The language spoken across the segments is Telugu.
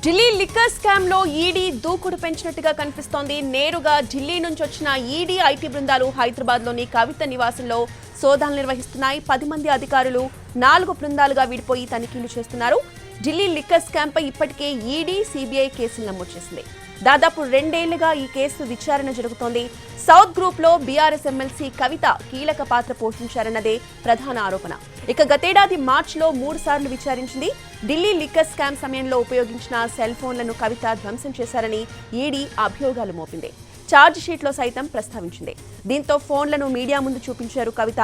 ఢిల్లీ లిక్కర్ స్కామ్ లో ఈడీ దూకుడు పెంచినట్టుగా కనిపిస్తోంది. నేరుగా ఢిల్లీ నుంచి వచ్చిన ఈడీ ఐటీ బృందాలు హైదరాబాద్ లోని కవిత నివాసంలో సోదాలు నిర్వహిస్తున్నాయి. 10 మంది అధికారులు 4 బృందాలుగా విడిపోయి తనిఖీలు చేస్తున్నారు. ఢిల్లీ లిక్కర్ స్కామ్ పై ఇప్పటికే ఈడీ, సిబిఐ కేసులు నమోదు చేసింది. దాదాపు 2 ఏళ్లుగా ఈ కేసు విచారణ జరుగుతోంది. సౌత్ గ్రూప్ లో బీఆర్ఎస్ ఎమ్మెల్సీ కవిత కీలక పాత్ర పోషించారన్నదే ప్రధాన ఆరోపణ. ఇక గతేడాది మార్చిలో 3 సార్లు విచారించింది. ఢిల్లీ లిక్కర్ స్కామ్ సమయంలో ఉపయోగించిన సెల్ ఫోన్లను కవిత ధ్వంసం చేశారని ఈడీ అభియోగాలు మోపింది. ఛార్జ్ షీట్ లో సైతం ప్రస్తావించింది. దీంతో ఫోన్లను మీడియా ముందు చూపించారు కవిత.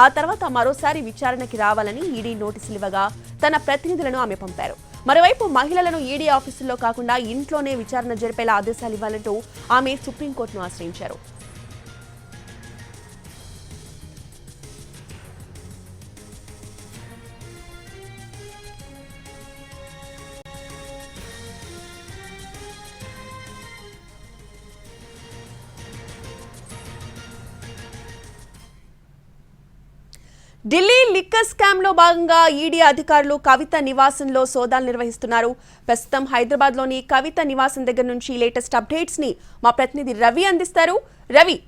ఆ తర్వాత మరోసారి విచారణకి రావాలని ఈడీ నోటీసులు ఇవ్వగా తన ప్రతినిధులను ఆమె పంపారు. మరోవైపు మహిళలను ఈడీ ఆఫీసుల్లో కాకుండా ఇంట్లోనే విచారణ జరిపేలా ఆదేశాలు ఇవ్వాలంటూ ఆమె సుప్రీంకోర్టును ఆశ్రయించారు. ఢిల్లీ లిక్కర్ స్కామ్ లో భాగంగా ఈడీ అధికారులు కవిత నివాసంలో సోదాలు నిర్వహిస్తున్నారు. ప్రస్తుతం హైదరాబాద్ లోని కవిత నివాసం దగ్గర నుంచి లేటెస్ట్ అప్డేట్స్ ని మా ప్రతినిధి రవి అందిస్తారు. రవి,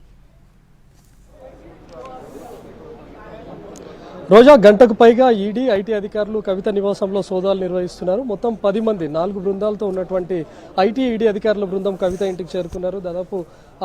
రోజా గంటకు పైగా ఈడీ, ఐటీ అధికారులు కవిత నివాసంలో సోదాలు నిర్వహిస్తున్నారు. మొత్తం 10 మంది 4 బృందాలతో ఉన్నటువంటి ఐటీ, ఈడీ అధికారుల బృందం కవిత ఇంటికి చేరుకున్నారు. దాదాపు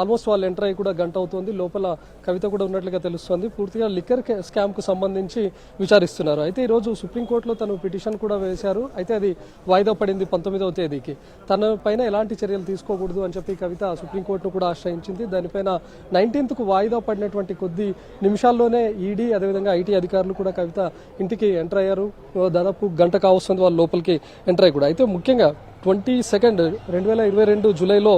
ఆల్మోస్ట్ వాళ్ళు ఎంటర్ అయ్యి కూడా గంట అవుతుంది. లోపల కవిత కూడా ఉన్నట్లుగా తెలుస్తోంది. పూర్తిగా లిక్కర్ స్కామ్ కు సంబంధించి విచారిస్తున్నారు. అయితే ఈరోజు సుప్రీంకోర్టులో తను పిటిషన్ కూడా వేశారు. అయితే అది వాయిదా పడింది 19వ తేదీకి. తన పైన ఎలాంటి చర్యలు తీసుకోకూడదు అని చెప్పి కవిత సుప్రీంకోర్టును కూడా ఆశ్రయించింది. దానిపైన 19కు వాయిదా పడినటువంటి కొద్ది నిమిషాల్లోనే ఈడీ, అదేవిధంగా ఐటీ అధికారులు కూడా కవిత ఇంటికి ఎంటర్ అయ్యారు. దాదాపు గంట కావస్తుంది వాళ్ళు లోపలికి ఎంటర్ అయ్యి కూడా. అయితే ముఖ్యంగా 22 2022 జూలైలో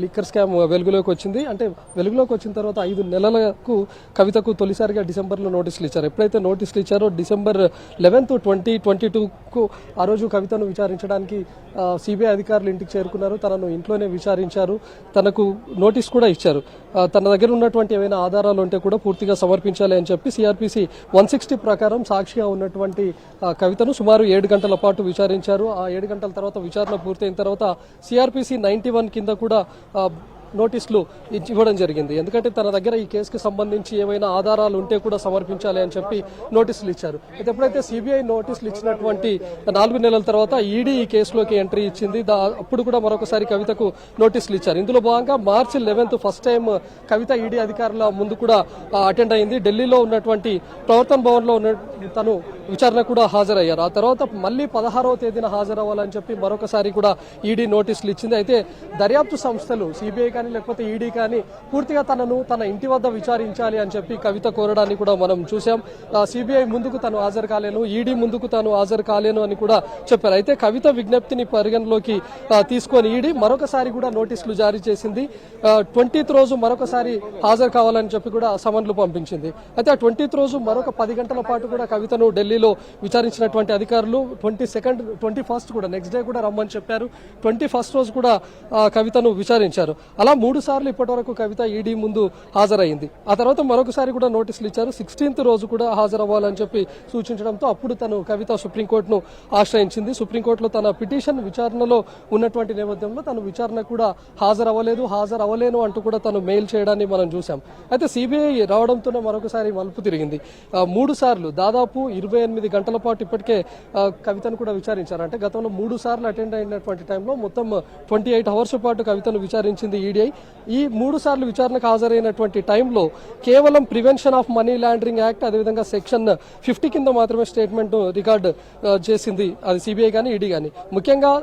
లిక్కర్ స్కామ్ వెలుగులోకి వచ్చింది. అంటే వెలుగులోకి వచ్చిన తర్వాత 5 నెలలకు కవితకు తొలిసారిగా డిసెంబర్లో నోటీసులు ఇచ్చారు. ఎప్పుడైతే నోటీసులు ఇచ్చారో డిసెంబర్ 11, 2022కు ఆ రోజు కవితను విచారించడానికి సిబిఐ అధికారులు ఇంటికి చేరుకున్నారు. తనను ఇంట్లోనే విచారించారు. తనకు నోటీస్ కూడా ఇచ్చారు. తన దగ్గర ఉన్నటువంటి ఏవైనా ఆధారాలు ఉంటే కూడా పూర్తిగా సమర్పించాలి అని చెప్పి సిఆర్పిసి 160 ప్రకారం సాక్షిగా ఉన్నటువంటి కవితను సుమారు 7 గంటల పాటు విచారించారు. ఆ 7 గంటల తర్వాత విచారణ పూర్తయిన తర్వాత సిఆర్పిసి 91 కింద కూడా నోటీసులు ఇవ్వడం జరిగింది. ఎందుకంటే తన దగ్గర ఈ కేసుకు సంబంధించి ఏమైనా ఆధారాలు ఉంటే కూడా సమర్పించాలి అని చెప్పి నోటీసులు ఇచ్చారు. అయితే ఎప్పుడైతే సిబిఐ నోటీసులు ఇచ్చినటువంటి 4 నెలల తర్వాత ఈడీ ఈ కేసులోకి ఎంట్రీ ఇచ్చింది. అప్పుడు కూడా మరొకసారి కవితకు నోటీసులు ఇచ్చారు. ఇందులో భాగంగా మార్చి 11 ఫస్ట్ టైం కవిత ఈడీ అధికారుల ముందు కూడా అటెండ్ అయింది. ఢిల్లీలో ఉన్నటువంటి ప్రవర్తన్ భవన్ లో తను విచారణ కూడా హాజరయ్యారు. ఆ తర్వాత మళ్ళీ 16వ తేదీన హాజరవ్వాలని చెప్పి మరొకసారి కూడా ఈడీ నోటీసులు ఇచ్చింది. అయితే దర్యాప్తు సంస్థలు సిబిఐ కానీ లేకపోతే ఈడీ కానీ పూర్తిగా తనను తన ఇంటి వద్ద విచారించాలి అని చెప్పి కవిత కోరడాన్ని కూడా మనం చూసాం. సిబిఐ ముందుకు తను హాజరు కాలేను, ఈడీ ముందుకు తాను హాజరు కాలేను అని కూడా చెప్పారు. అయితే కవిత విజ్ఞప్తిని పరిగణలోకి తీసుకొని ఈడీ మరొకసారి కూడా నోటీసులు జారీ చేసింది. 20th రోజు మరొకసారి హాజరు కావాలని చెప్పి కూడా సమన్లు పంపించింది. అయితే ఆ 20th రోజు మరొక 10 గంటల పాటు కూడా కవితను ఢిల్లీలో విచారించినటువంటి అధికారులు 21st కూడా నెక్స్ట్ డే కూడా రమ్మని చెప్పారు. 21st రోజు కూడా కవితను విచారించారు. అలా 3 సార్లు ఇప్పటి వరకు కవిత ఈడీ ముందు హాజరైంది. ఆ తర్వాత మరొకసారి కూడా నోటీసులు ఇచ్చారు. 16th రోజు కూడా హాజరవ్వాలని చెప్పి సూచించడంతో అప్పుడు తను కవిత సుప్రీంకోర్టును ఆశ్రయించింది. సుప్రీంకోర్టులో తన పిటిషన్ విచారణలో ఉన్నటువంటి నేపథ్యంలో తను విచారణ కూడా హాజరవ్వలేను అంటూ కూడా తను మెయిల్ చేయడాన్ని మనం చూసాం. అయితే సిబిఐ రావడంతోనే మరొకసారి మలుపు తిరిగింది. 3 సార్లు దాదాపు 28 గంటల పాటు ఇప్పటికే కవితను కూడా విచారించారు. అంటే గతంలో 3 సార్లు అటెండ్ అయినటువంటి టైంలో మొత్తం 28 అవర్స్ పాటు కవితను విచారించింది ఈడీ. ఈ 3 సార్లు విచారణకు హాజరైనటువంటి టైంలో కేవలం prevention of money laundering act, అదేవిధంగా సెక్షన్ 50 కింద మాత్రమే స్టేట్మెంట్ రికార్డు చేసింది అది సిబిఐ కానీ ఈడీ కానీ. ముఖ్యంగా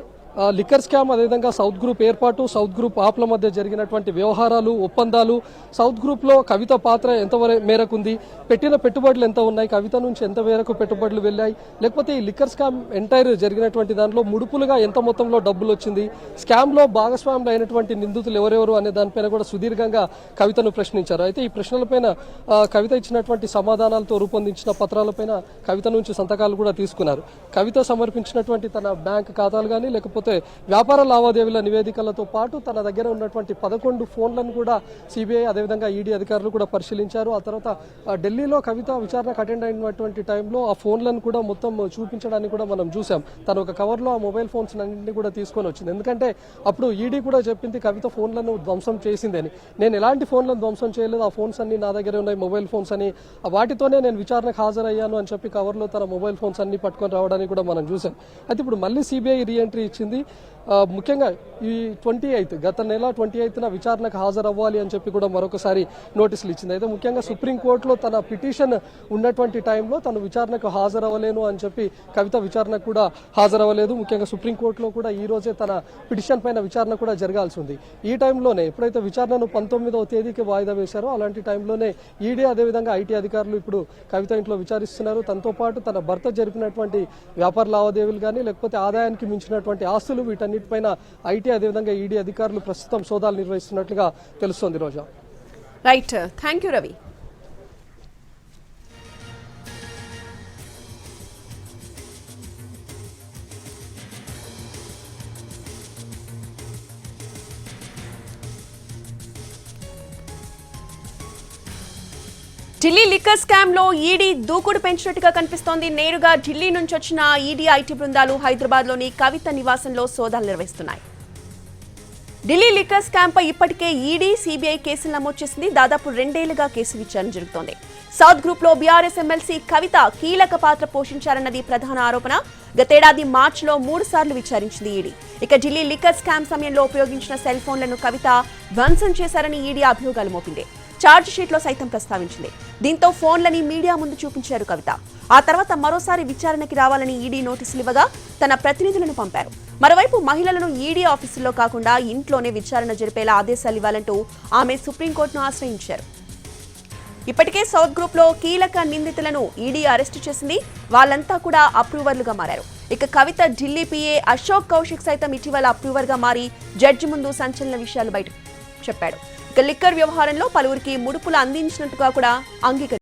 లిక్కర్ స్కామ్, అదేవిధంగా సౌత్ గ్రూప్ ఏర్పాటు, సౌత్ గ్రూప్ ఆప్ల మధ్య జరిగినటువంటి వ్యవహారాలు, ఒప్పందాలు, సౌత్ గ్రూప్ లో కవిత పాత్ర ఎంత మేరకు ఉంది, పెట్టిన పెట్టుబడులు ఎంత ఉన్నాయి, కవిత నుంచి ఎంత మేరకు పెట్టుబడులు వెళ్ళాయి, లేకపోతే ఈ లిక్కర్ స్కామ్ ఎంటైర్ జరిగినటువంటి దానిలో ముడుపులుగా ఎంత మొత్తంలో డబ్బులు వచ్చింది, స్కామ్ లో భాగస్వాములు అయినటువంటి నిందితులు ఎవరెవరు అనే దానిపైన కూడా సుదీర్ఘంగా కవితను ప్రశ్నించారు. అయితే ఈ ప్రశ్నలపైన కవిత ఇచ్చినటువంటి సమాధానాలతో రూపొందించిన పత్రాలపైన కవిత నుంచి సంతకాలు కూడా తీసుకున్నారు. కవిత సమర్పించినటువంటి తన బ్యాంక్ ఖాతాలు కానీ లేకపోతే లేకపోతే వ్యాపార లావాదేవీల నివేదికలతో పాటు తన దగ్గర ఉన్నటువంటి 11 ఫోన్లను కూడా సిబిఐ అదేవిధంగా ఈడీ అధికారులు కూడా పరిశీలించారు. ఆ తర్వాత ఢిల్లీలో కవిత విచారణకు అటెండ్ అయినటువంటి టైంలో ఆ ఫోన్లను కూడా మొత్తం చూపించడానికి కూడా మనం చూసాం. తను ఒక కవర్లో ఆ మొబైల్ ఫోన్స్ అన్నింటినీ కూడా తీసుకొని వచ్చింది. ఎందుకంటే అప్పుడు ఈడీ కూడా చెప్పింది కవిత ఫోన్లను ధ్వంసం చేసిందని. నేను ఎలాంటి ఫోన్లను ధ్వంసం చేయలేదు, ఆ ఫోన్స్ అన్ని నా దగ్గర ఉన్నాయి, మొబైల్ ఫోన్స్ అని, వాటితోనే నేను విచారణకు హాజరయ్యాను అని చెప్పి కవర్లో తన మొబైల్ ఫోన్స్ అన్ని పట్టుకొని రావడానికి కూడా మనం చూసాం. అయితే ఇప్పుడు మళ్ళీ సిబిఐ రీఎంట్రీ ఇచ్చింది. ముఖ్యంగా ఈ 28 గత నెల 28న విచారణకు హాజరవ్వాలి అని చెప్పి కూడా మరొకసారి నోటీసులు ఇచ్చింది. అయితే ముఖ్యంగా సుప్రీంకోర్టులో తన పిటిషన్ ఉన్నటువంటి టైంలో తను విచారణకు హాజరవ్వలేను అని చెప్పి కవిత విచారణకు కూడా హాజరవ్వలేదు. ముఖ్యంగా సుప్రీంకోర్టులో కూడా ఈ రోజే తన పిటిషన్ పైన విచారణ కూడా జరగాల్సి ఉంది. ఈ టైంలోనే ఎప్పుడైతే విచారణను 19వ తేదీకి వాయిదా వేశారో అలాంటి టైంలోనే ఈడీ అదేవిధంగా ఐటీ అధికారులు ఇప్పుడు కవిత ఇంట్లో విచారిస్తున్నారు. తనతో పాటు తన భర్త జరిపినటువంటి వ్యాపార లావాదేవీలు కానీ లేకపోతే ఆదాయానికి మించినటువంటి ఆస్తులు వీటన్నిటిపైన ఐటీ అదేవిధంగా ఈడీ అధికారులు ప్రస్తుతం సోదాలు నిర్వహిస్తున్నట్లుగా తెలుస్తోంది. Roja. Right, thank you Ravi. Delhi liquor scam లో ఈడీ దూకుడు పెంచినట్టుగా కనిపిస్తోంది. నేరుగా ఢిల్లీ నుంచి వచ్చిన ఈడీ ఐటీ బృందాలు హైదరాబాద్ లోని కవిత నివాసంలో సోదాలు నిర్వహిస్తున్నాయి. ఢిల్లీ లిక్కర్ స్కామ్ పై ఇప్పటికే ఈడీ, సిబిఐ కేసులు నమోదు చేసింది. దాదాపు 2 ఏళ్లుగా కేసు విచారణ జరుగుతోంది. సౌత్ గ్రూప్ లో బీఆర్ఎస్ ఎమ్మెల్సీ కవిత కీలక పాత్ర పోషించారన్నది ప్రధాన ఆరోపణ. గతేడాది మార్చిలో 3 సార్లు విచారించింది ఈడీ. ఇక ఢిల్లీ లిక్కర్ స్కామ్ సమయంలో ఉపయోగించిన సెల్ ఫోన్లను కవిత ధ్వంసం చేశారని ఈడీ అభియోగాలు మోపింది. ఛార్జ్ షీట్ లో సైతం ప్రస్తావించింది. దీంతో ఫోన్లని మీడియా ముందు చూపించారు కవిత. ఆ తర్వాత మరోసారి విచారణకి రావాలని ఈడీ నోటీసులు ఇవ్వగా తన ప్రతినిధులను పంపారు. మరోవైపు మహిళలను ఈడీ ఆఫీసుల్లో కాకుండా ఇంట్లోనే విచారణ జరిపేలా ఆదేశాలు ఇవ్వాలంటూ ఆమె సుప్రీంకోర్టును ఆశ్రయించారు. ఇప్పటికే సౌత్ గ్రూప్ లో కీలక నిందితులను ఈడీ అరెస్టు చేసింది. వాళ్ళంతా కూడా అప్రూవర్లుగా మారారు. ఇక కవిత ఢిల్లీ పీఏ అశోక్ కౌశిక్ సైతం ఇటీవల అప్రూవర్ గా మారి జడ్జి ముందు సంచలన విషయాలు బయట చెప్పాడు. ఇక లిక్కర్ వ్యవహారంలో పలువురికి ముడుపులు అందించినట్టుగా కూడా అంగీకరించారు.